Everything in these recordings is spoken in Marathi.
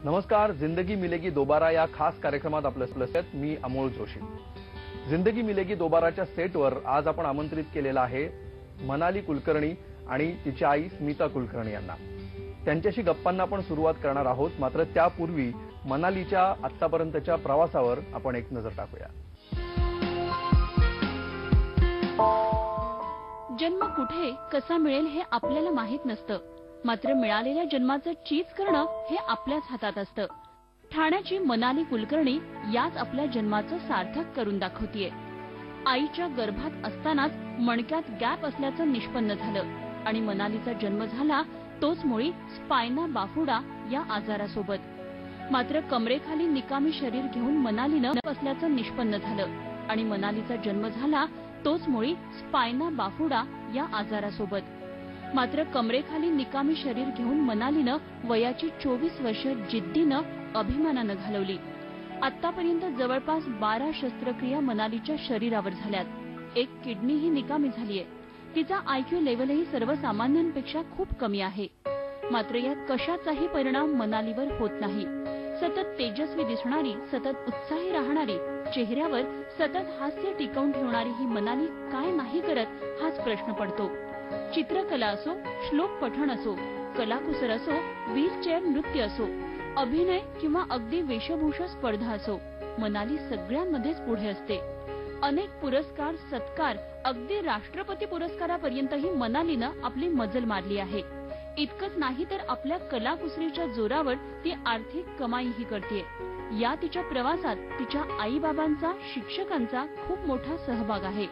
नमस्कार, जिंदगी मिलेगी दोबारा या खास कार्यक्रमात आपलं स्वागत। मी अमोल जोशी। जिंदगी मिलेगी दोबाराच्या सेटवर आज आपण आमंत्रित केलेला आहे मनाली कुलकर्णी आणि तिची आई स्मिता कुलकर्णी यांना। त्यांच्याशी गप्पांना आपण सुरुवात करणार आहोत, मात्र त्यापूर्वी मनालीच्या आतापर्यंतच्या प्रवासावर आपण एक नजर टाकूया। जन्म कुठे कसा मिळेल हे आपल्याला माहित नसतं, मात्र मिळालेल्या जन्माचं चीज करणं हे आपल्याच हातात असतं। ठाण्याची मनाली कुलकर्णी याच आपल्या जन्माचं सार्थक करून दाखवतीये। आईच्या गर्भात असतानाच मणक्यात गॅप असल्याचं निष्पन्न झालं आणि मनालीचा जन्म झाला तोच मुळी स्पायना बाफुडा या आजारासोबत। मात्र कमरेखाली निकामी शरीर घेऊन मनालीनं असल्याचं निष्पन्न झालं आणि मनालीचा जन्म झाला तोच मुळी स्पायना बाफुडा या आजारासोबत। मात्र कमरेखाली निकामी शरीर घेऊन मनालीनं वयाची 24 वर्ष जिद्दीनं अभिमानानं घालवली। आतापर्यंत जवळपास 12 शस्त्रक्रिया मनालीच्या शरीरावर झाल्यात। एक किडनीही निकामी झालीये। तिचा आयक्यू लेव्हलही सर्वसामान्यांपेक्षा खूप कमी आहे। मात्र यात कशाचाही परिणाम मनालीवर होत नाही। सतत तेजस्वी दिसणारी, सतत उत्साही राहणारी, चेहऱ्यावर सतत हास्य टिकवून ठेवणारी ही मनाली काय नाही करत हाच प्रश्न पडतो। चित्रकला असो, श्लोक पठण असो, कलाकुसर असो, व्हीलचेअर नृत्य असो, अभिनय किंवा अगदी वेशभूषा स्पर्धा असो, मनाली सगळ्यांमध्येच पुढे असते। अनेक पुरस्कार, सत्कार, अगदी राष्ट्रपती पुरस्कारापर्यंतही मनालीनं आपली मजल मारली आहे। इतकंच नाही तर आपल्या कलाकुसरीच्या जोरावर ती आर्थिक कमाईही करते। या तिच्या प्रवासात तिच्या आईबाबांचा, शिक्षकांचा खूप मोठा सहभाग आहे।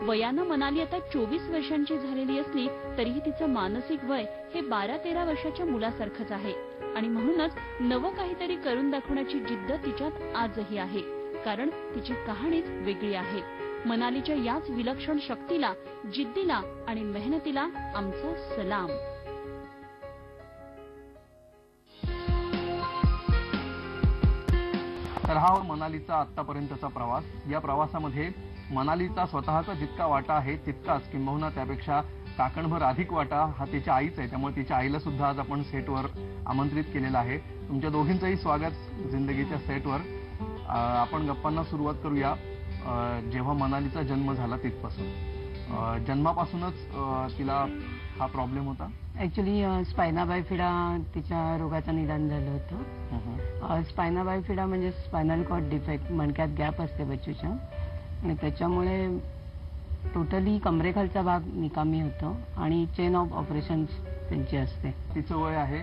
वयानं मनाली आता 24 वर्षांची झालेली असली तरीही तिचं मानसिक वय हे 12-13 वर्षाच्या मुलासारखंच आहे आणि म्हणूनच नवं काहीतरी करून दाखवण्याची जिद्द तिच्यात आजही आहे, कारण तिची कहाणीच वेगळी आहे। मनालीच्या याच विलक्षण शक्तीला, जिद्दीला आणि मेहनतीला आमचा सलाम। तर हा मनालीचा आतापर्यंतचा प्रवास। या प्रवासामध्ये मनालीचा स्वतःचा जितका वाटा आहे तितकाच किंबहुना त्यापेक्षा टाकणभर अधिक वाटा हा तिच्या आईचा आहे। त्यामुळे तिच्या आईला सुद्धा आज आपण सेटवर आमंत्रित केलेलं आहे। तुमच्या दोघींचंही स्वागत जिंदगीच्या सेटवर। आपण गप्पांना सुरुवात करूया जेव्हा मनालीचा जन्म झाला तिथपासून। जन्मापासूनच तिला हा प्रॉब्लेम होता। ऍक्च्युली स्पायना बायफिडा तिच्या रोगाचं निदान झालं होतं। स्पायना बायफिडा म्हणजे स्पायनल कॉर्ड डिफेक्ट, मणक्यात गॅप असते बच्चूच्या आणि त्याच्यामुळे टोटली कमरेखालचा भाग निकामी होतो आणि चेन ऑफ ऑपरेशन त्यांची असते। तिचं वय आहे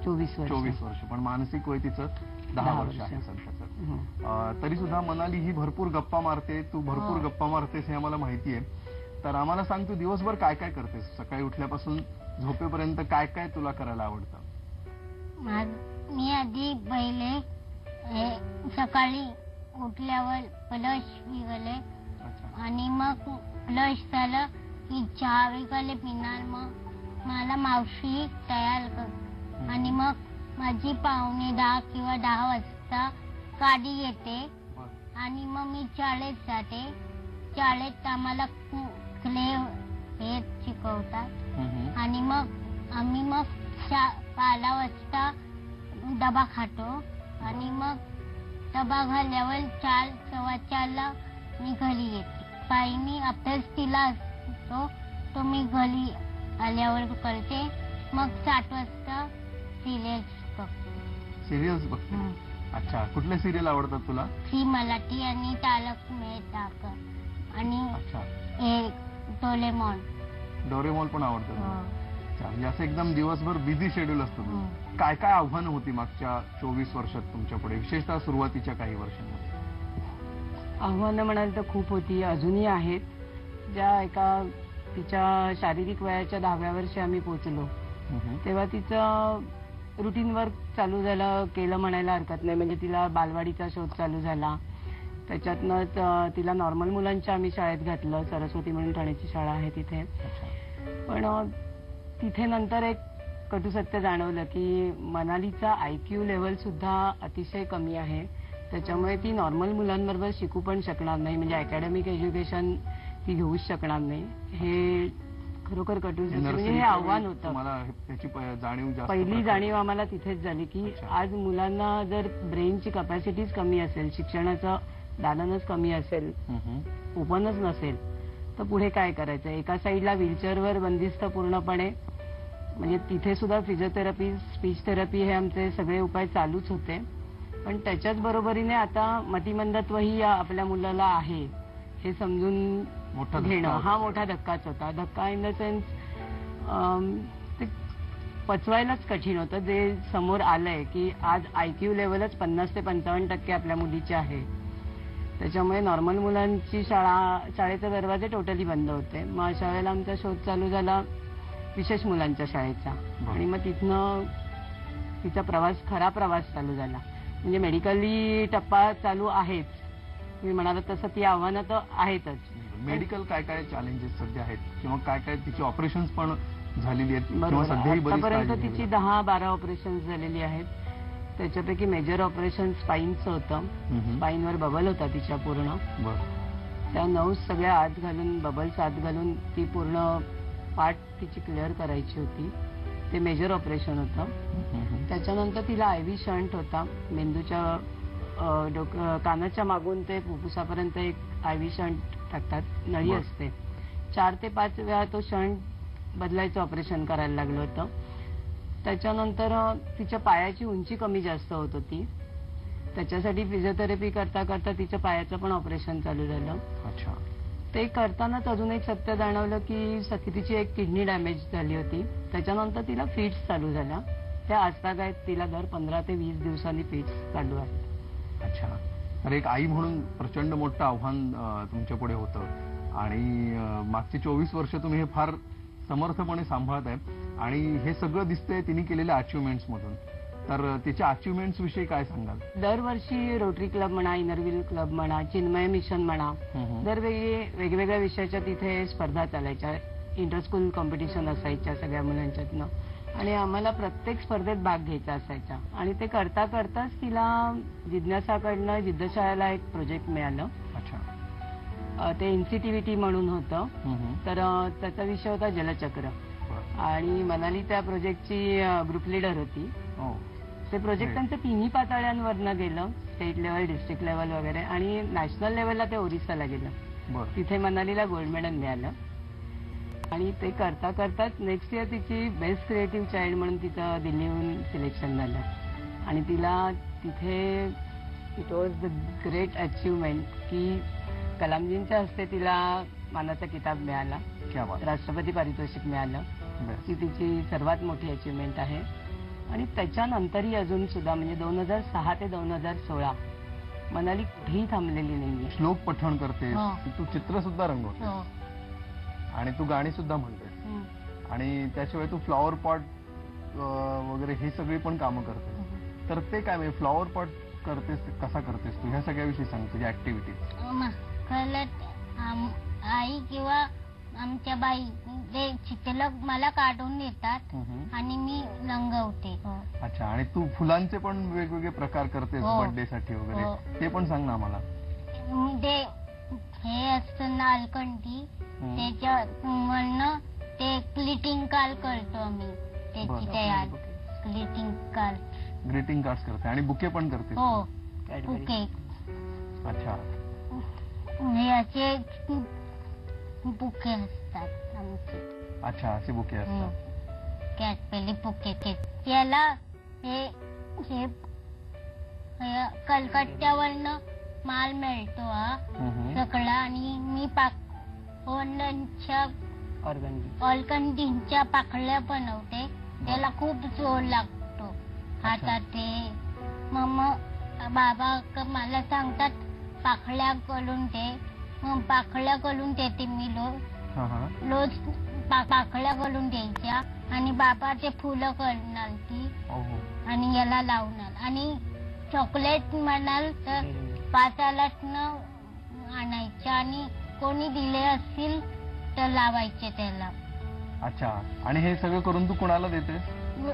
24 वर्ष, पण मानसिक वय तिचं 10 वर्ष आहे सध्याचं। तरी सुद्धा मनाली ही भरपूर गप्पा मारते, तू भरपूर गप्पा मारतेस हे आम्हाला माहिती आहे। तर आम्हाला सांग, तू दिवसभर काय काय करतेस? सकाळी उठल्यापासून झोपेपर्यंत काय काय तुला करायला आवडतं? मी आधी पहिले सकाळी उठल्यावर ब्रश विगले आणि मग ब्रश झालं की चहा विगले पिणार। मग मला मावशी तयार कर आणि मग माझी पावणे 10 किंवा 10 वाजता गाडी येते आणि मग मी शाळेत जाते। शाळेत आम्हाला क्ले हे शिकवतात आणि मग आम्ही 12 वाजता डबा खातो आणि मग डबा घाल्यावर 4:15 मी घरी येते। पायी अभ्यास तिला असतो तो मी घरी आल्यावर करते। मग 7 वाजता सिरियल्स बघते। अच्छा, कुठले सिरियल आवडतात तुला? श्री मराठी आणि तारक मेहता आणि डोरेमॉन पण आवडतं। म्हणजे असं एकदम दिवसभर बिझी शेड्यूल असतं। काय काय आव्हानं होती मागच्या 24 वर्षात तुमच्या पुढे, विशेषतः सुरुवातीच्या काही वर्षांमध्ये? आव्हानं म्हणाल तर खूप होती, अजूनही आहेत। ज्या एका तिच्या शारीरिक वयाच्या 10व्या वर्षी आम्ही पोहोचलो तेव्हा तिचं रुटीन वर्क चालू झालं, केलं म्हणायला हरकत नाही। म्हणजे तिला बालवाडीचा शोध चालू झाला, त्याच्यातनं तिला नॉर्मल मुलांच्या आम्ही शाळेत घातलं, सरस्वती म्हणून ठाण्याची शाळा आहे तिथे। पण तिथे नंतर एक कटू सत्य जाणवलं की मनालीचा आयक्यू लेवल सुद्धा अतिशय कमी आहे। त्याच्यामुळे ती नॉर्मल मुलांबरोबर शिकू पण शकणार नाही, म्हणजे अकॅडमिक एज्युकेशन ती घेऊच शकणार नाही। हे खरोखर कटूच होती. म्हणजे नर्सरी हे आव्हान होतं. तुम्हाला त्याची जाणीव जास्त पहिली प्रकारे- जाणीव आम्हाला तिथेच झाली की अच्छा. आज मुलांना जर ब्रेनची कपॅसिटीज कमी असेल, शिक्षणाचं दालनच कमी असेल, ओपनच नसेल, तर पुढे काय करायचं. एका साईडला व्हीलचेअरवर बंदिस्त पूर्णपणे, म्हणजे तिथे सुद्धा फिजिओथेरपी, स्पीच थेरपी हे आमचे सगळे उपाय चालूच होते. पण त्याच्याच बरोबरीने आता मतिमंदत्वही आपल्या मुलाला आहे हे समजून मोठा धक्का घेणं होता. हा मोठा धक्काच होता. धक्का इन द सेन्स ते पचवायलाच कठीण होतं जे समोर आलंय की आज IQ लेवलच 50 ते 55% आपल्या मुलीचे आहे. त्याच्यामुळे नॉर्मल मुलांची शाळेचे दरवाजे टोटली बंद होते. मग अशा वेळेला आमचा शोध चालू झाला विशेष मुलांच्या शाळेचा. आणि मग तिथनं तिचा खरा प्रवास चालू झाला. म्हणजे मेडिकली टप्पा चालू आहेच, तुम्ही म्हणाला तसं ती आव्हानं तर आहेतच. मेडिकल काय काय चॅलेंजेस सध्या आहेत किंवा काय काय तिची ऑपरेशन्स पण झालेली आहेत किंवा बरोबर. सध्याही बरीच आतापर्यंत काळजी तिची घ्यावी 10-12 ऑपरेशन झालेली आहेत. त्याच्यापैकी मेजर ऑपरेशन स्पाईनचं होतं. लागते. स्पाईनवर बबल होता तिच्या पूर्ण. बरं. त्या नर्व्स सगळ्या आत घालून, बबल्स आत घालून ती पूर्ण पार्ट तिची क्लिअर करायची होती. ते मेजर ऑपरेशन होतं. त्याच्यानंतर तिला IV शंट होता. मेंदूच्या कानाच्या मागून ते फुफ्फुसापर्यंत एक IV शंट टाकतात, नळी बरं. असते. 4 ते 5 वेळा तो शंट बदलायचं ऑपरेशन करायला लागलं होतं. त्याच्यानंतर तिच्या पायाची उंची कमी जास्त होत होती. त्याच्यासाठी फिजिओथेरपी करता करता तिच्या पायाचं पण ऑपरेशन चालू झालं. अच्छा. ते करतानाच अजून एक सत्य जाणवलं की तिची एक किडनी डॅमेज झाली होती. त्याच्यानंतर तिला फिट्स चालू झाल्या. त्या आजतागायत तिला दर 15 ते 20 दिवसांनी फिट्स चालू आहेत. अच्छा. तर एक आई म्हणून प्रचंड मोठं आव्हान तुमच्या पुढे होतं आणि मागची 24 वर्ष तुम्ही हे फार समर्थपणे सांभाळत आहे आणि हे सगळं दिसतंय तिने केलेल्या अचिव्हमेंट्स मधून. तर तिच्या अचिव्हमेंट्स विषयी काय सांगाल? दरवर्षी रोटरी क्लब म्हणा, इनरव्हील क्लब म्हणा, चिन्मय मिशन म्हणा, वेगवेगळ्या विषयाच्या तिथे स्पर्धा चालायच्या. इंटरस्कूल कॉम्पिटिशन असायच्या सगळ्या मुलांच्यातनं आणि आम्हाला प्रत्येक स्पर्धेत भाग घ्यायचा असायचा. आणि ते करता करताच तिला जिज्ञासाकडनं जिद्दशाळेला एक प्रोजेक्ट मिळालं. अच्छा. ते NCTVT म्हणून होतं. तर त्याचा विषय होता जलचक्र. आणि मनाली त्या प्रोजेक्टची ग्रुप लीडर होती. ते प्रोजेक्ट त्यांचं 3ही पातळ्यांवरनं गेलं, स्टेट लेवल, डिस्ट्रिक्ट लेवल वगैरे, आणि नॅशनल लेवलला ते ओरिसाला गेलं. तिथे मनालीला गोल्ड मेडल मिळालं. आणि ते करता करताच नेक्स्ट इयर तिची बेस्ट क्रिएटिव्ह चाइल्ड म्हणून तिचं दिल्लीहून सिलेक्शन झालं. आणि तिला तिथे it was the great achievement की कलामजींच्या हस्ते तिला मानाचा किताब मिळाला, राष्ट्रपती पारितोषिक मिळालं. ती तिची सर्वात मोठी अचिव्हमेंट आहे. आणि त्याच्यानंतरही अजून सुद्धा म्हणजे 2006 ते 2016 मनाली कुठेही थांबलेली नाहीये. श्लोक पठण करतेस, तू चित्र सुद्धा रंगवतेस आणि तू गाणी सुद्धा म्हणतेस आणि त्याशिवाय तू फ्लॉवर पॉट वगैरे हे सगळी पण कामं करतेस. तर ते काय म्हणजे फ्लॉवर पॉट करतेस, कसा करतेस तू, ह्या सगळ्याविषयी सांग तुझ्या ऍक्टिव्हिटीज. आई किंवा आमच्या बाई ते चित्र मला काढून देतात आणि मी रंगवते. अच्छा. आणि तू फुलांचे पण वेगवेगळे प्रकार करतेस बर्थडे साठी वगैरे, ते पण सांग ना आम्हाला. ते हे असतं नालकंठी, त्याच्यावरनं ते ग्रीटिंग कार्ड करतो आम्ही. त्याची तयार ग्रीटिंग कार्ड्स करते आणि बुके पण करते. हो, बुके. अच्छा. हे असे बुके असतात आमचे. अच्छा, असे बुके असतात. कॅटपेली बुके. याला हे कलकत्त्यावरनं माल मिळतो हा सगळा. आणि मी ऑलकंदीच्या पाकळ्या बनवते. त्याला खूप जोर लागतो हातात. ते मग बाबा मला सांगतात पाकळ्या करून दे. मग पाकळ्या करून देते मी रोज पाकळ्या करून द्यायच्या. आणि बाबा ते फुलं करणार ती आणि याला लावणार. आणि चॉकलेट म्हणाल तर बाजारातनं आणायच्या आणि कोणी दिले असतील तर लावायचे त्याला. अच्छा. आणि हे सगळं करून तू कोणाला देतेस?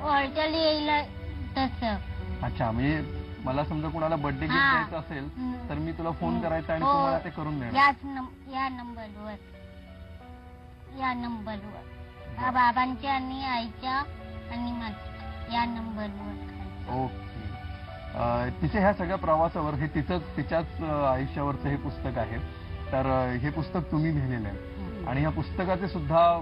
ऑर्डर येईल तसं. अच्छा. म्हणजे मला समजा कोणाला बर्थडे गिफ्ट द्यायचं असेल तर मी तुला फोन करायचा आणि तू मला ते करून देणार. या नंबरवर बाबांच्या आणि आईच्या आणि या नंबरवर. ओके. तिच्या ह्या सगळ्या प्रवासावर हे तिच्याच आयुष्यावरचं हे पुस्तक आहे. तर हे पुस्तक तुम्ही लिहिलेलं आहे आणि ह्या पुस्तकाचे सुद्धा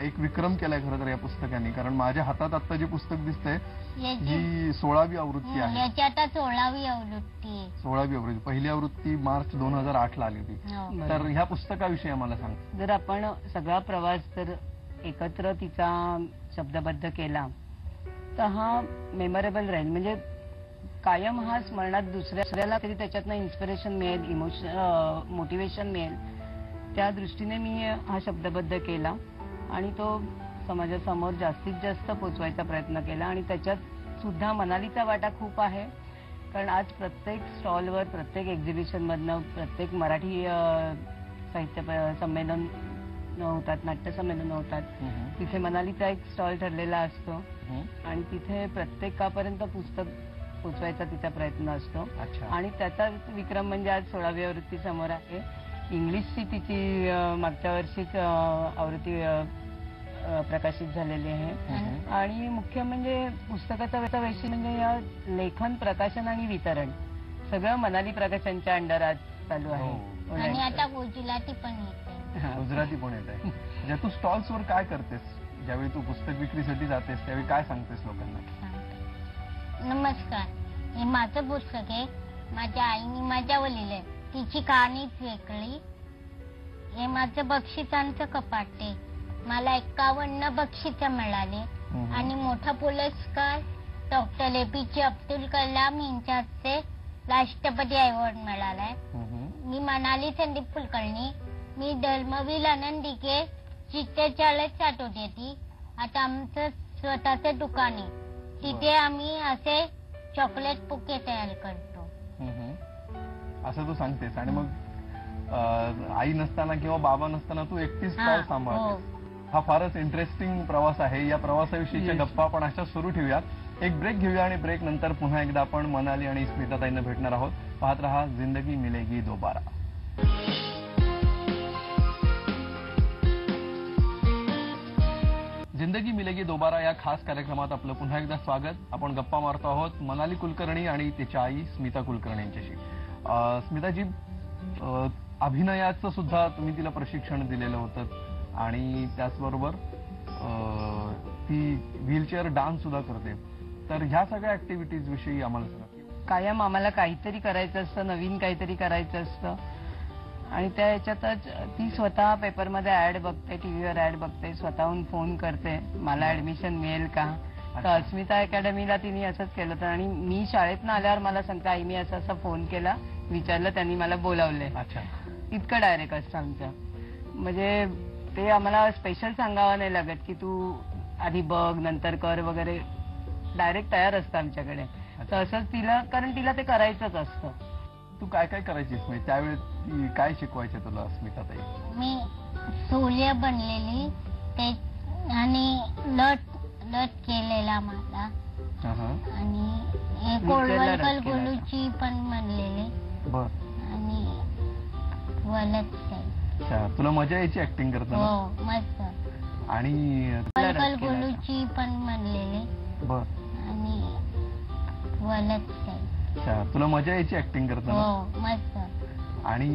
एक विक्रम केलाय खरं तर या पुस्तकाने. कारण माझ्या हातात आता जे पुस्तक दिसतंय ही 16वी आवृत्ती आहे. याची आता 16वी आवृत्ती आहे. 16वी आवृत्ती. पहिली आवृत्ती मार्च 2008 ला आली होती. हो. तर ह्या पुस्तकाविषयी आम्हाला सांग. जर आपण सगळा प्रवास जर एकत्र तिचा शब्दबद्ध केला तर हा मेमोरेबल राहील. म्हणजे कायम हा स्मरणात दुसऱ्याला तरी त्याच्यातनं इन्स्पिरेशन मिळेल, मोटिवेशन मिळेल, त्या दृष्टीने मी हा शब्दबद्ध केला आणि तो समाजासमोर जास्तीत जास्त पोचवायचा प्रयत्न केला. आणि त्याच्यात सुद्धा मनालीचा वाटा खूप आहे. कारण आज प्रत्येक स्टॉलवर, प्रत्येक एक्झिबिशन मधनं, प्रत्येक मराठी साहित्य संमेलन होतात, नाट्य संमेलन होतात, तिथे मनालीचा एक स्टॉल ठरलेला असतो आणि तिथे प्रत्येकापर्यंत पुस्तक पोचवायचा तिचा प्रयत्न असतो. आणि त्याचा विक्रम म्हणजे आज 16वी आवृत्ती समोर आहे. इंग्लिशची तिची मागच्या वर्षीच आवृत्ती प्रकाशित झालेली आहे. आणि मुख्य म्हणजे पुस्तकाचा वैशिष्ट्य म्हणजे या लेखन, प्रकाशन आणि वितरण सगळं मनाली प्रकाशनच्या अंडर आज चालू आहे. आणि आता गुजराती पण येते. गुजराती पण येत आहे. म्हणजे तू स्टॉल्स वर काय करतेस? ज्यावेळी तू पुस्तक विक्रीसाठी जातेस त्यावेळी काय सांगतेस लोकांना? नमस्कार, हे माझं पुस्तक आहे. माझ्या आईने माझ्यावर लिहिलंय. तिची कहाणीच वेगळी. हे माझं बक्षिसांचं कपाट आहे. मला 51 बक्षिस मिळाले आणि मोठा पुरस्कार डॉक्टर APJ अब्दुल कलाम यांच्याचे राष्ट्रपती अवॉर्ड मिळालाय. मी मनाली संदीप कुलकर्णी. मी धर्मवीर आनंदिके चित्रचालक चाटोटी येते. आता आमचं स्वतःचं दुकान आहे. तिथे आम्ही असे चॉकलेट बुके तयार करतो. असं तू सांगतेस. आणि मग आई नसताना किंवा बाबा नसताना तू एकटीच स्टॉल सांभाळतेस. हा फारच इंटरेस्टिंग प्रवास आहे. या प्रवासाविषयीच्या गप्पा आपण अशा सुरू ठेवूयात. एक ब्रेक घेऊया आणि ब्रेक नंतर पुन्हा एकदा आपण मनाली आणि स्मिताताईंना भेटणार आहोत. पाहत रहा जिंदगी मिलेगी दोबारा. जिंदगी मिलेगी दोबारा या खास कार्यक्रमात आपलं पुन्हा एकदा स्वागत. आपण गप्पा मारतो आहोत मनाली कुलकर्णी आणि तिच्या आई स्मिता कुलकर्णी यांच्याशी. स्मिताजी, अभिनयाचं सुद्धा तुम्ही तिला प्रशिक्षण दिलेलं होतं आणि त्याचबरोबर ती व्हीलचेअर डान्स सुद्धा करते. तर ह्या सगळ्या ऍक्टिव्हिटीज विषयी आम्हाला सांगा. कायम आम्हाला काहीतरी करायचं असतं, नवीन काहीतरी करायचं असतं आणि त्या ह्याच्यातच ती स्वतः पेपरमध्ये ऍड बघते, टीव्हीवर ऍड बघते, स्वतःहून फोन करते मला ऍडमिशन मिळेल का. तर अस्मिता अकॅडमीला तिने असंच केलं होतं आणि मी शाळेतनं आल्यावर मला सांगते आई मी असा फोन केला, विचारलं, त्यांनी मला बोलावले. अच्छा, इतकं डायरेक्ट असतं आमचं. म्हणजे ते आम्हाला स्पेशल सांगावं नाही लागत की तू आधी बघ नंतर कर वगैरे. डायरेक्ट तयार असतं आमच्याकडे. तर असंच तिला, कारण तिला ते करायचंच असतं. तू काय काय करायचीस मी त्यावेळी? काय शिकवायचे तुला स्मिताताई? मी सूर्य बनलेली ते आणि लट केलेला माझा आणि कोळवलकर गोलूची पण बनलेली आणि वलत. अच्छा, तुला मजा यायची ऍक्टिंग करताना? हो, मस्त. आणि कोळवलकर गोलूची पण बनलेली आणि वलत. अच्छा, तुला मजा यायची ऍक्टिंग करताना? हो, मस्त. आणि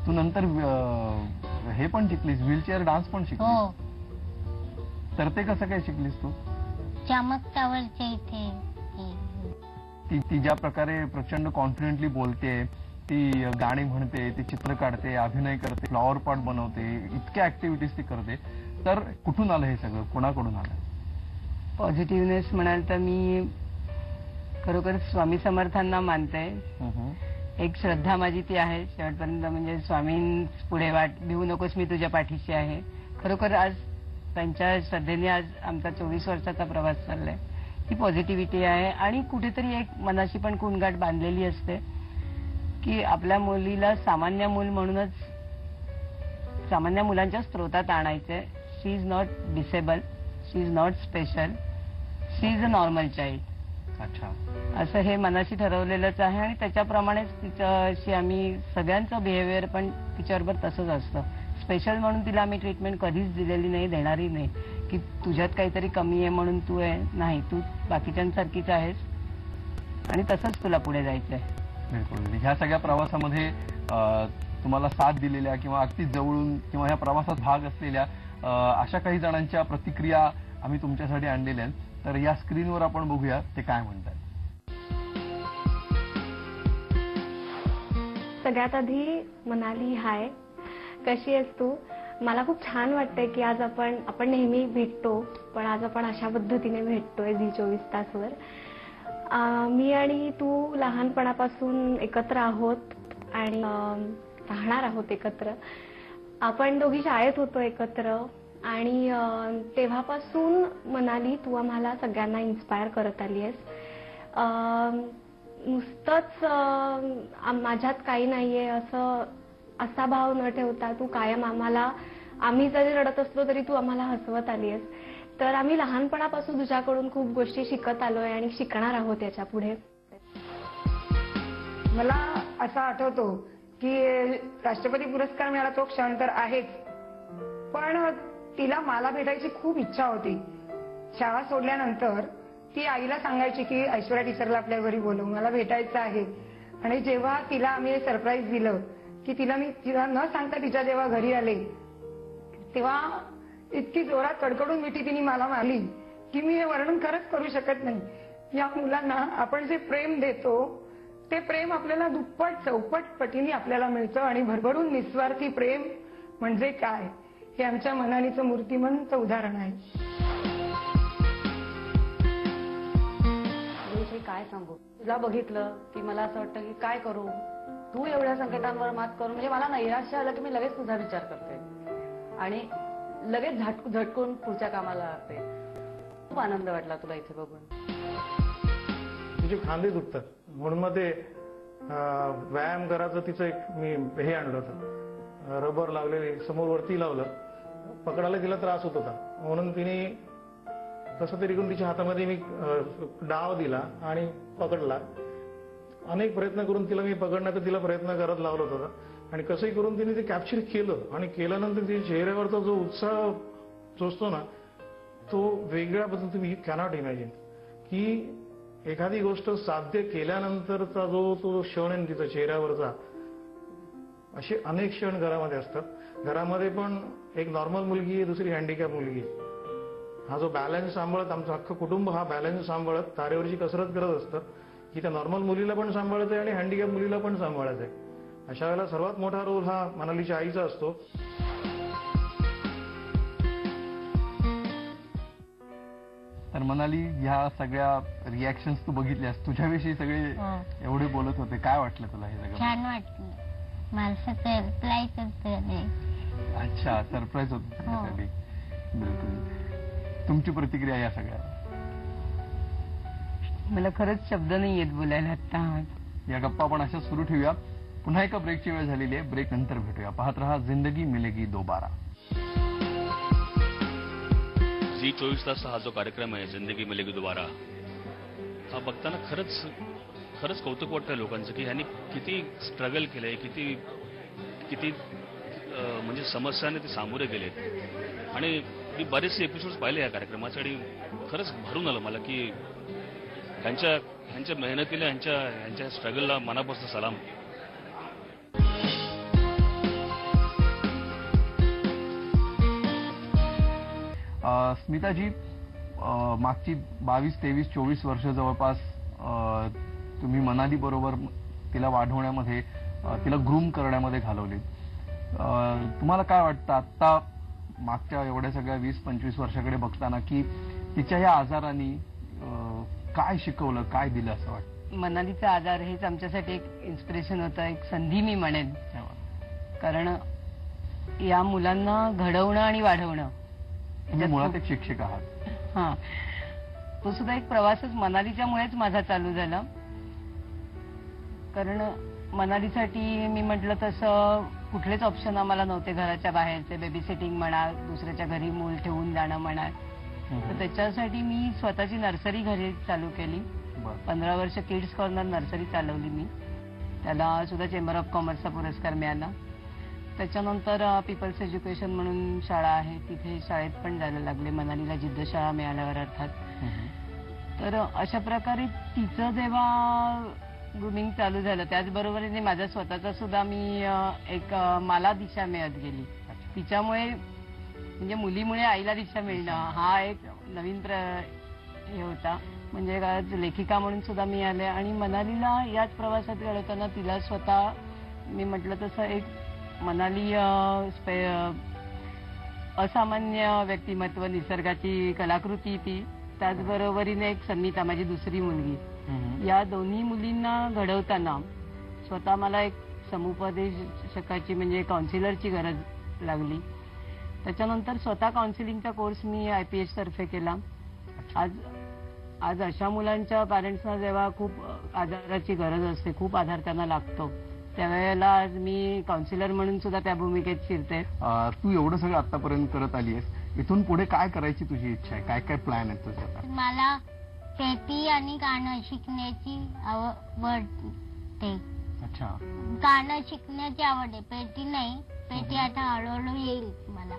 तू नंतर हे पण शिकलीस, व्हीलचेअर डान्स पण शिकलीस? हो. तर ते कसं काय शिकलीस तू? चमकतावरच्या इथे ती ज्या प्रकारे प्रचंड कॉन्फिडेंटली बोलते, ती गाणी म्हणते, ती चित्र काढते, अभिनय करते, फ्लॉवर पॉट बनवते, इतक्या ऍक्टिव्हिटीज ती करते. तर कुठून आलं हे सगळं? कोणाकडून आलं? पॉझिटिव्हनेस म्हणाल तर मी खरोखर स्वामी समर्थांना मानते. एक श्रद्धा माझी ती आहे शेवटपर्यंत. म्हणजे स्वामीं पुढे वाट भिवू नकोस, मी तुझ्या पाठीशी आहे. खरोखर आज त्यांच्या श्रद्धेने आज आमचा 24 वर्षाचा प्रवास चाललाय. ही पॉझिटिव्हिटी आहे आणि कुठेतरी एक मनाशी पण कुणगाठ बांधलेली असते की आपल्या मुलीला सामान्य मूल म्हणूनच, सामान्य मुलांच्या स्रोतात आणायचंय. She is not disable, she is not special, she is a normal child. अच्छा, असं हे मनाशी ठरवलेलंच आहे आणि त्याच्याप्रमाणेच तिच्याशी आम्ही सगळ्यांचं बिहेवियर पण तिच्याबरोबर तसंच असतं. स्पेशल म्हणून तिला आम्ही ट्रीटमेंट कधीच दिलेली नाही, देणारही नाही. की तुझ्यात काहीतरी कमी आहे म्हणून तू आहे, नाही, तू बाकीच्यांसारखीच आहेस आणि तसंच तुला पुढे जायचंय. बिलकुल. ह्या सगळ्या प्रवासामध्ये तुम्हाला साथ दिलेल्या किंवा अगदी जवळून किंवा ह्या प्रवासात भाग असलेल्या अशा काही जणांच्या प्रतिक्रिया आम्ही तुमच्यासाठी आणलेल्या आहेत. तर या स्क्रीनवर आपण बघूया ते काय म्हणतात. सगळ्यात आधी मनाली, हाय, कशी आहेस तू? मला खूप छान वाटतंय की आज आपण नेहमी भेटतो, पण आज आपण अशा पद्धतीने भेटतोय झी 24 तासवर. मी आणि तू लहानपणापासून एकत्र आहोत आणि राहणार आहोत एकत्र. आपण दोघी शाळेत होतो एकत्र आणि तेव्हापासून मनाली तू आम्हाला सगळ्यांना इन्स्पायर करत आली आहेस. नुसतंच माझ्यात काही नाहीये असा भाव न ठेवता तू कायम आम्ही जरी रडत असलो तरी तू आम्हाला हसवत आली आहेस. तर आम्ही लहानपणापासून तुझ्याकडून खूप गोष्टी शिकत आलोय आणि शिकणार आहोत याच्या पुढे. मला असं आठवतो की राष्ट्रपती पुरस्कार मिळाला तो क्षण तर आहेच, पण तिला मला भेटायची खूप इच्छा होती. शाळा सोडल्यानंतर ती आईला सांगायची की ऐश्वर्या टीचरला आपल्या घरी बोलव, मला भेटायचं आहे. आणि जेव्हा तिला आम्ही सरप्राईज दिलं की तिला न सांगता तिच्या जेव्हा घरी आले तेव्हा इतकी जोरात कडकडून मिठी तिने मला मारली की मी हे वर्णन खरंच करू शकत नाही. या मुलांना आपण जे प्रेम देतो ते प्रेम आपल्याला दुप्पट चौपट पटीने आपल्याला मिळतं आणि भरभरून निस्वार्थी प्रेम म्हणजे काय हे आमच्या मनालीचं मूर्तिमंत उदाहरण आहे. काय सांगू, तुला बघितलं की मला असं वाटतं की काय करू, तू एवढ्या संकटांवर मात करून, म्हणजे मला नैराश्य आलं की मी लगेच तुझा विचार करते आणि लगेच झटकून पुढच्या कामाला लागते. खूप आनंद वाटला तुला इथे बघून. तुझे खांदे दुखतात म्हणून मग ते व्यायाम करायचं तिचं एक मी हे आणलं होतं, रबर लावलेले समोर वरती लावलं, पकडायला तिला त्रास होत होता म्हणून तिने कसं तरी करून तिच्या हातामध्ये मी डाव दिला आणि पकडला. अनेक प्रयत्न करून तिला मी पकडण्याचा तिला प्रयत्न करत लावला होता आणि कसंही करून तिने ते कॅप्चर केलं आणि केल्यानंतर तिच्या चेहऱ्यावरचा जो उत्साह जो असतो ना तो वेगळ्या पद्धतीने तुम्ही कॅनॉट इमॅजिन की एखादी गोष्ट साध्य केल्यानंतरचा जो तो क्षण आहे तिचा चेहऱ्यावरचा, असे अनेक क्षण घरामध्ये असतात. घरामध्ये पण एक नॉर्मल मुलगी आहे, दुसरी हँडिकॅप मुलगी आहे. हा जो बॅलन्स सांभाळत आमचं अख्खं कुटुंब हा बॅलन्स सांभाळत तारेवरची कसरत करत असतं की त्या नॉर्मल मुलीला पण सांभाळत आहे आणि हँडिकॅप मुलीला पण सांभाळत आहे. अशा वेळेला सर्वात मोठा रोल हा मनालीच्या आईचा असतो. तर मनाली, ह्या सगळ्या रिॲक्शन्स तू बघितल्यास, तुझ्याविषयी सगळे एवढे बोलत होते, काय वाटलं तुला हे सगळं? छान वाटलं. मला सरप्राईज होतं. अच्छा, सरप्राईज होत तुझ्यासाठी. बिलकुल. तुमची प्रतिक्रिया या सगळ्या? मला खरंच शब्द नाही येत बोलायला आता. या गप्पा आपण अशा सुरू ठेवूया. पुन्हा एका ब्रेकची वेळ झालेली आहे. ब्रेक नंतर भेटूया. पाहत रहा जिंदगी मिलेगी दोबारा. झी 24 तास हा जो कार्यक्रम आहे जिंदगी मिलेगी दोबारा, हा बघताना खरंच कौतुक वाटतं लोकांचं की ह्यांनी किती स्ट्रगल केलंय, किती म्हणजे समस्याने ते सामोरे गेलेत. आणि मी बरेचसे एपिसोड्स पाहिले या कार्यक्रमाचे आणि खरंच भरून आलं मला की ह्यांच्या मेहनतीला, ह्यांच्या स्ट्रगलला मनापासून सलाम. स्मिताजी, मागची 22, 23, 24 वर्ष जवळपास तुम्ही मनाली बरोबर तिला वाढवण्यामध्ये, तिला ग्रूम करण्यामध्ये घालवली. तुम्हाला काय वाटतं आत्ता मागच्या एवढ्या सगळ्या 20-25 वर्षाकडे बघताना की तिच्या या आजारांनी काय शिकवलं, काय दिलं असं वाटतं? मनालीचा आजार हेच आमच्यासाठी एक इन्स्पिरेशन होतं, एक संधी मी म्हणेन. कारण या मुलांना घडवणं आणि वाढवणं, तुम्ही मुळात एक शिक्षक आहात. हा, तो सुद्धा एक प्रवासच मनालीच्यामुळेच माझा चालू झाला. कारण मनालीसाठी मी म्हटलं तसं कुठलेच ऑप्शन आम्हाला नव्हते घराच्या बाहेरचे. बेबी सिटिंग म्हणा, दुसऱ्याच्या घरी मूल ठेवून जाणं म्हणा. तर त्याच्यासाठी मी स्वतःची नर्सरी घरी चालू केली. 15 वर्ष किड्स कॉर्नर नर्सरी चालवली मी. त्याला सुद्धा चेंबर ऑफ कॉमर्सचा पुरस्कार मिळाला. त्याच्यानंतर पीपल्स एज्युकेशन म्हणून शाळा आहे, तिथे शाळेत पण जायला लागले, मनालीला जिद्द शाळा मिळाल्यावर अर्थात. तर अशा प्रकारे तिचं जेव्हा ग्रूमिंग चालू झालं, त्याचबरोबरीने माझा स्वतःचा सुद्धा मी एक मला दिशा मिळत गेली. तिच्यामुळे म्हणजे मुलीमुळे आईला दिशा मिळणं हा एक नवीन हे होता. म्हणजे लेखिका म्हणून सुद्धा मी आले आणि मनालीला याच प्रवासात घडवताना तिला स्वतः मी म्हटलं तसं एक मनाली असामान्य व्यक्तिमत्व, निसर्गाची कलाकृती ती, त्याचबरोबरीने एक सन्मिता माझी दुसरी मुलगी, या दोन्ही मुलींना घडवताना स्वतः मला एक समुपदेशकाची म्हणजे काउन्सिलरची गरज लागली. त्याच्यानंतर स्वतः काउन्सिलिंगचा कोर्स मी IPH तर्फे केला. आज अशा मुलांच्या पॅरेंट्सना जेव्हा खूप आधाराची गरज असते, खूप आधार त्यांना लागतो, त्यावेळेला आज मी काउन्सिलर म्हणून सुद्धा त्या भूमिकेत शिरते. तू एवढं सगळं आतापर्यंत करत आली आहेस, इथून पुढे काय करायची तुझी इच्छा आहे? काय काय प्लॅन आहे तुझ्या? मला पेटी आणि गाणं शिकण्याची आवडते. अच्छा, गाणं शिकण्याची आवड आहे, पेटी नाही. पेटी आता हळूहळू येईल मला.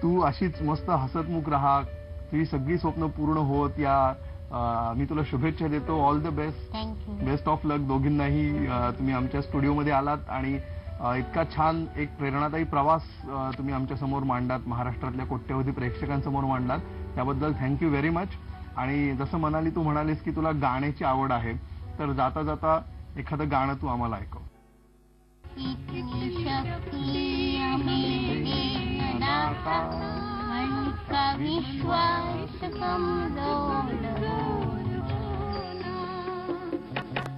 तू अशीच मस्त हसतमुख राहा, तुझी सगळी स्वप्न पूर्ण होत या मी तुला शुभेच्छा देतो. All the best. Thank you. Best of luck दोघींनाही. तुम्ही आमच्या स्टुडिओमध्ये आलात आणि इतका छान एक प्रेरणादायी प्रवास तुम्ही आमच्या समोर मांडलात, महाराष्ट्रातल्या कोट्यवधी प्रेक्षकांसमोर मांडलात, त्याबद्दल थँक्यू व्हेरी मच. आणि जसं मनाली तू म्हणालीस की तुला गाण्याची आवड आहे, तर जाता जाता एखादं गाणं तू आम्हाला ऐकव. इतनी शक्ति हमें दे न दाता, मन का विश्वास कमजोर होना.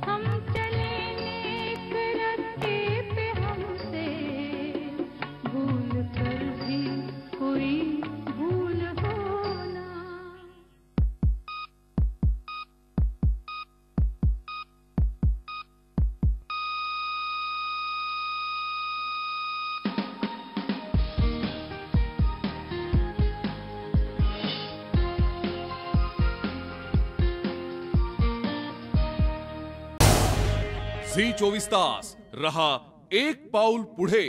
हम चले नेक रास्ते पे, हमसे भूल कर भी कोई भूल होना. झी 24 तास रहा एक पाऊल पुढे.